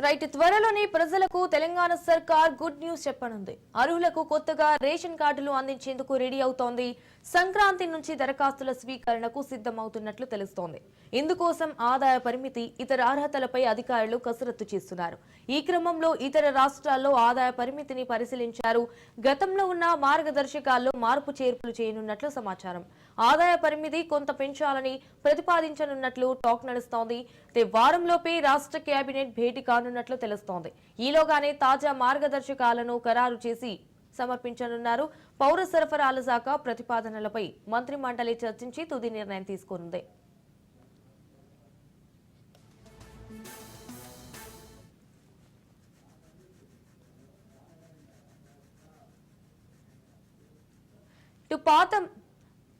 Right త్వరలోనే ప్రజలకు తెలంగాణ సర్కార్ గుడ్ న్యూస్ చెప్పనుంది. అర్హులకు కొత్తగా రేషన్ కార్డులు అందించేందుకు రెడీ అవుతోంది. సంక్రాంతి నుంచి దరఖాస్తుల స్వీకరణకు సిద్ధమవుతున్నట్లు తెలుస్తోంది. ఇందుకోసం ఆదాయ పరిమితి, ఇతర అర్హతలపై అధికారులు కసరత్తు చేస్తున్నారు. ఈ క్రమంలో ఇతర రాష్ట్రాల్లో ఆదాయ పరిమితిని పరిశీలించారు. గతంలో ఉన్న మార్గదర్శకాల్లో మార్పు చేర్పులు చేయనున్నట్లు సమాచారం. ఆదాయ పరిమితి కొంత పెంచాలని ప్రతిపాదించనున్నట్లు టాక్ నడుస్తోంది. వారంలోపే రాష్ట్ర కేబినెట్ భేటీ కానున్నట్లు తెలుస్తోంది. ఈలోగానే తాజా మార్గదర్శకాలను ఖరారు చేసి సమర్పించనున్నారు. పౌర సరఫరాల శాఖ ప్రతిపాదనలపై మంత్రి మండలి చర్చించి తుది నిర్ణయం తీసుకోనుంది.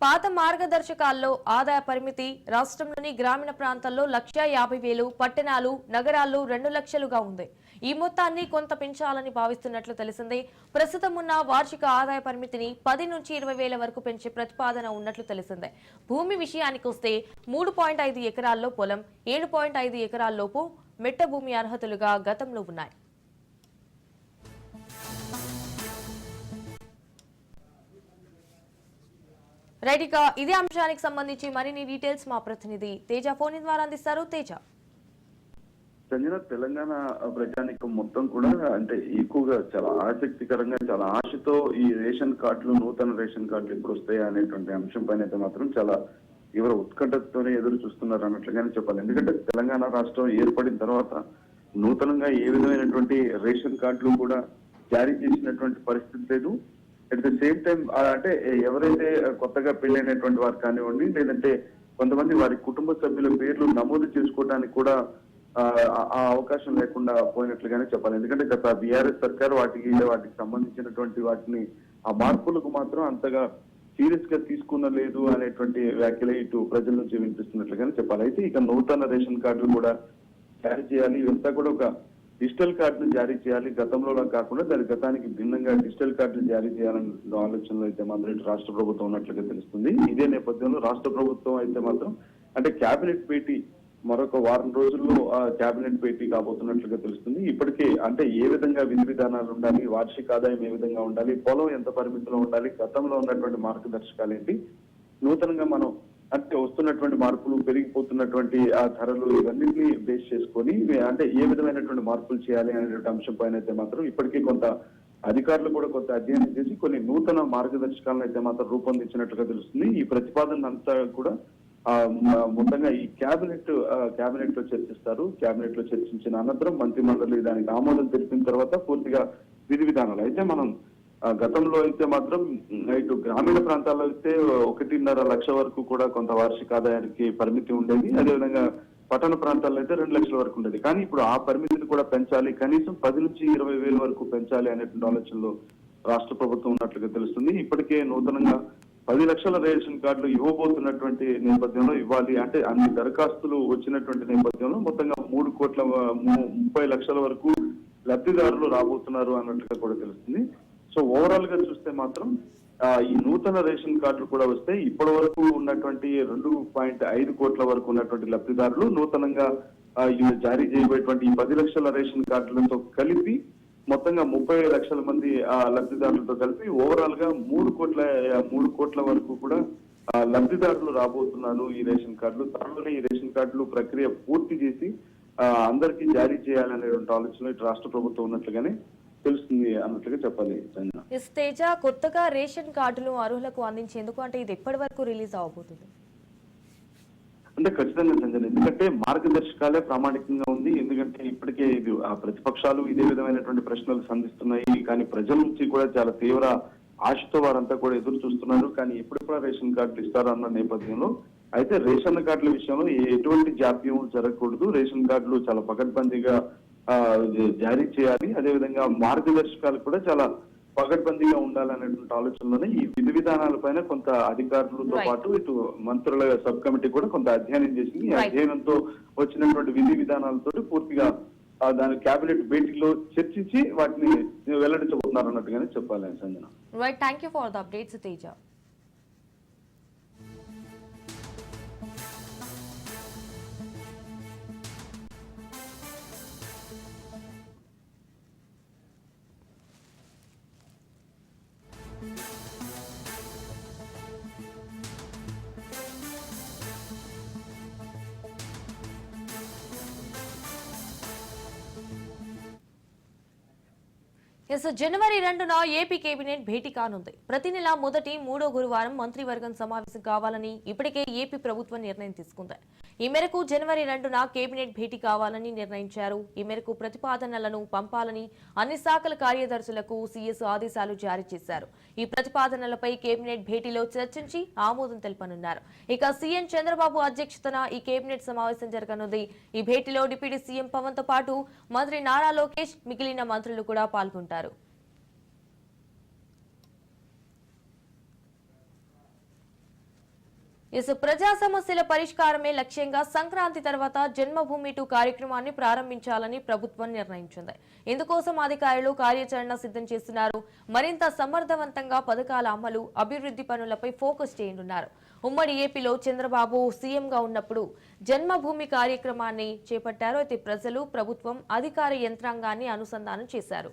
పాత మార్గదర్శకాల్లో ఆదాయ పరిమితి రాష్ట్రంలోని గ్రామీణ ప్రాంతాల్లో 1,50,000, పట్టణాలు, నగరాల్లో 2 లక్షలుగా ఉంది. ఈ మొత్తాన్ని కొంత పెంచాలని భావిస్తున్నట్లు తెలిసింది. ప్రస్తుతం ఉన్న వార్షిక ఆదాయ పరిమితిని 10 నుంచి 20,000 వరకు పెంచే ప్రతిపాదన ఉన్నట్లు తెలిసిందే. భూమి విషయానికి వస్తే 3.5 ఎకరాల్లో పొలం, 7.5 ఎకరాల్లోపు మెట్ట భూమి అర్హతలుగా గతంలో ఉన్నాయి. రైట్, ఇక ఇదే అంశానికి సంబంధించి మరిన్ని డీటెయిల్స్ మా ప్రతినిధి తేజ ఫోన్ ద్వారా అందిస్తారు. తేజ, సంజన, తెలంగాణ ప్రజానికం మొత్తం కూడా అంటే ఎక్కువగా చాలా ఆసక్తికరంగా, చాలా ఆశతో ఈ రేషన్ కార్డులు, నూతన రేషన్ కార్డులు ఎప్పుడు వస్తాయా అనేటువంటి అంశం పైన అయితే మాత్రం చాలా తీవ్ర ఉత్కంఠతోనే ఎదురు చూస్తున్నారు అన్నట్లుగానే చెప్పాలి. ఎందుకంటే తెలంగాణ రాష్ట్రం ఏర్పడిన తర్వాత నూతనంగా ఏ విధమైనటువంటి రేషన్ కార్డులు కూడా జారీ చేసినటువంటి పరిస్థితి లేదు. అట్ ద సేమ్ టైం అంటే ఎవరైతే కొత్తగా పెళ్ళైనటువంటి వారు కానివ్వండి, లేదంటే కొంతమంది వారి కుటుంబ సభ్యుల పేర్లు నమోదు చేసుకోవడానికి కూడా ఆ అవకాశం లేకుండా పోయినట్లుగానే చెప్పాలి. ఎందుకంటే గత బీఆర్ఎస్ సర్కార్ వాటికి సంబంధించినటువంటి వాటిని ఆ మార్పులకు మాత్రం అంతగా సీరియస్ గా తీసుకునలేదు అనేటువంటి వ్యాఖ్యలే ఇటు ప్రజల నుంచి వినిపిస్తున్నట్లుగానే చెప్పాలి. అయితే ఇక నూతన రేషన్ కార్డులు కూడా జారీ చేయాలి. ఇదంతా కూడా ఒక డిజిటల్ కార్డును జారీ చేయాలి. గతంలో కాకుండా దాని గతానికి భిన్నంగా డిజిటల్ కార్డులు జారీ చేయాలన్న ఆలోచనలో అయితే మాత్రం ఇటు రాష్ట్ర ప్రభుత్వం ఉన్నట్లుగా తెలుస్తుంది. ఇదే నేపథ్యంలో రాష్ట్ర ప్రభుత్వం అయితే మాత్రం అంటే కేబినెట్ భేటీ మరొక వారం రోజుల్లో కేబినెట్ భేటీ కాబోతున్నట్లుగా తెలుస్తుంది. ఇప్పటికే అంటే ఏ విధంగా విధి విధానాలు ఉండాలి, వార్షిక ఆదాయం ఏ విధంగా ఉండాలి, పొలం ఎంత పరిమితిలో ఉండాలి, గతంలో ఉన్నటువంటి మార్గదర్శకాలు ఏంటి, నూతనంగా మనం అంటే వస్తున్నటువంటి మార్పులు, పెరిగిపోతున్నటువంటి ఆ ధరలు, ఇవన్నింటినీ బేస్ చేసుకొని అంటే ఏ విధమైనటువంటి మార్పులు చేయాలి అనేటువంటి అంశం పైన అయితే మాత్రం ఇప్పటికీ కొంత అధికారులు కూడా కొంత అధ్యయనం చేసి కొన్ని నూతన మార్గదర్శకాలను అయితే మాత్రం రూపొందించినట్లుగా తెలుస్తుంది. ఈ ప్రతిపాదన అంతా కూడా మొత్తంగా ఈ కేబినెట్ లో చర్చిస్తారు. కేబినెట్ లో చర్చించిన అనంతరం మంత్రి మండలి దానికి ఆమోదం తెలిపిన తర్వాత పూర్తిగా విధి విధానాలు అయితే మనం గతంలో అయితే మాత్రం ఇటు గ్రామీణ ప్రాంతాల్లో అయితే 1.5 లక్ష వరకు కూడా కొంత వార్షిక ఆదాయానికి పరిమితి ఉండేది. అదేవిధంగా పట్టణ ప్రాంతాల్లో అయితే 2 లక్షల వరకు ఉండేది. కానీ ఇప్పుడు ఆ పరిమితిని కూడా పెంచాలి, కనీసం 10 నుంచి 20,000 వరకు పెంచాలి అనేటువంటి ఆలోచనలో రాష్ట్ర ప్రభుత్వం ఉన్నట్లుగా తెలుస్తుంది. ఇప్పటికే నూతనంగా 10 లక్షల రేషన్ కార్డులు ఇవ్వబోతున్నటువంటి నేపథ్యంలో ఇవ్వాలి అంటే అన్ని దరఖాస్తులు వచ్చినటువంటి నేపథ్యంలో మొత్తంగా 3,30 లక్షల వరకు లబ్ధిదారులు రాబోతున్నారు అన్నట్లుగా కూడా తెలుస్తుంది. సో ఓవరాల్ గా చూస్తే మాత్రం ఈ నూతన రేషన్ కార్డులు కూడా వస్తే ఇప్పటి వరకు ఉన్నటువంటి 2.5 కోట్ల వరకు ఉన్నటువంటి లబ్ధిదారులు నూతనంగా జారీ చేయబోయేటువంటి ఈ 10 లక్షల రేషన్ కార్డులతో కలిపి మొత్తంగా 30 లక్షల మంది లబ్ధిదారులతో కలిపి ఓవరాల్ గా 3 కోట్ల వరకు కూడా లబ్ధిదారులు రాబోతున్నారు ఈ రేషన్ కార్డులు. త్వరలోనే ఈ రేషన్ కార్డులు ప్రక్రియ పూర్తి చేసి అందరికీ జారీ చేయాలనేటువంటి ఆలోచన ఇటు రాష్ట్ర ప్రభుత్వం ఉన్నట్లుగానే తెలుస్తుంది అన్నట్లుగా చెప్పాలి. తేజ, కొత్తగా రేషన్ కార్డులు అర్హులకు అందించేందుకు అంటే ఇది ఎప్పటి వరకు రిలీజ్ అవబోతుంది? అంటే ఖచ్చితంగా సంజయ్, ఎందుకంటే మార్గదర్శకాలే ప్రామాణికంగా ఉంది. ఎందుకంటే ఇప్పటికే ఇది ప్రతిపక్షాలు ఇదే విధమైనటువంటి ప్రశ్నలు సంధిస్తున్నాయి. కానీ ప్రజల నుంచి కూడా చాలా తీవ్ర ఆశతో వారంతా కూడా ఎదురు చూస్తున్నారు. కానీ ఎప్పుడు కూడా రేషన్ కార్డులు ఇస్తారో అన్న నేపథ్యంలో అయితే రేషన్ కార్డుల విషయంలో ఎటువంటి జాప్యం జరగకూడదు. రేషన్ కార్డులు చాలా పకడ్బందీగా జారీ చేయాలి. అదేవిధంగా మార్గదర్శకాలు కూడా చాలా పకడ్బందీగా ఉండాలనేటువంటి ఆలోచనలోనే ఈ విధి విధానాలపైన కొంత అధికారులతో పాటు ఇటు మంత్రుల సబ్ కమిటీ కూడా కొంత అధ్యయనం చేసింది. ఈ అధ్యయనంతో వచ్చినటువంటి విధి విధానాలతో పూర్తిగా దాని కేబినెట్ భేటీలో చర్చించి వాటిని వెల్లడించబోతున్నారు అన్నట్టుగానే చెప్పాలి Sanjana. Right, thank you for the updates Teja. జనవరి 2న ఏపీ కేబినెట్ భేటీ కానుంది. ప్రతి నెల మొదటి 3వ గురువారం మంత్రివర్గం సమావేశం కావాలని ఇప్పటికే ఏపీ ప్రభుత్వం నిర్ణయం తీసుకుంది. ఈ మేరకు జనవరి 2న కేబినెట్ భేటీ కావాలని నిర్ణయించారు. ఈ మేరకు ప్రతిపాదనలను పంపాలని అన్ని శాఖల కార్యదర్శులకు సీఎస్ ఆదేశాలు జారీ చేశారు. ఈ ప్రతిపాదనలపై కేబినెట్ భేటీలో చర్చించి ఆమోదం తెలపనున్నారు. ఇక సీఎం చంద్రబాబు అధ్యక్షతన ఈ కేబినెట్ సమావేశం జరగనుంది. ఈ భేటీలో డిప్యూటీ సీఎం పవన్ తో పాటు మంత్రి నారా లోకేష్, మిగిలిన మంత్రులు కూడా పాల్గొంటారు. ప్రజా సమస్యల పరిష్కారమే లక్ష్యంగా సంక్రాంతి తర్వాత జన్మభూమి 2 కార్యక్రమాన్ని ప్రారంభించాలని ప్రభుత్వం నిర్ణయించింది. ఇందుకోసం అధికారులు కార్యాచరణ సిద్ధం చేస్తున్నారు. మరింత సమర్థవంతంగా పథకాల అమలు, అభివృద్ధి పనులపై ఫోకస్ చేయనున్నారు. ఉమ్మడి ఏపీలో చంద్రబాబు సీఎంగా ఉన్నప్పుడు జన్మభూమి కార్యక్రమాన్ని చేపట్టారు. అయితే ప్రజలు, ప్రభుత్వం, అధికార యంత్రాంగాన్ని అనుసంధానం చేశారు.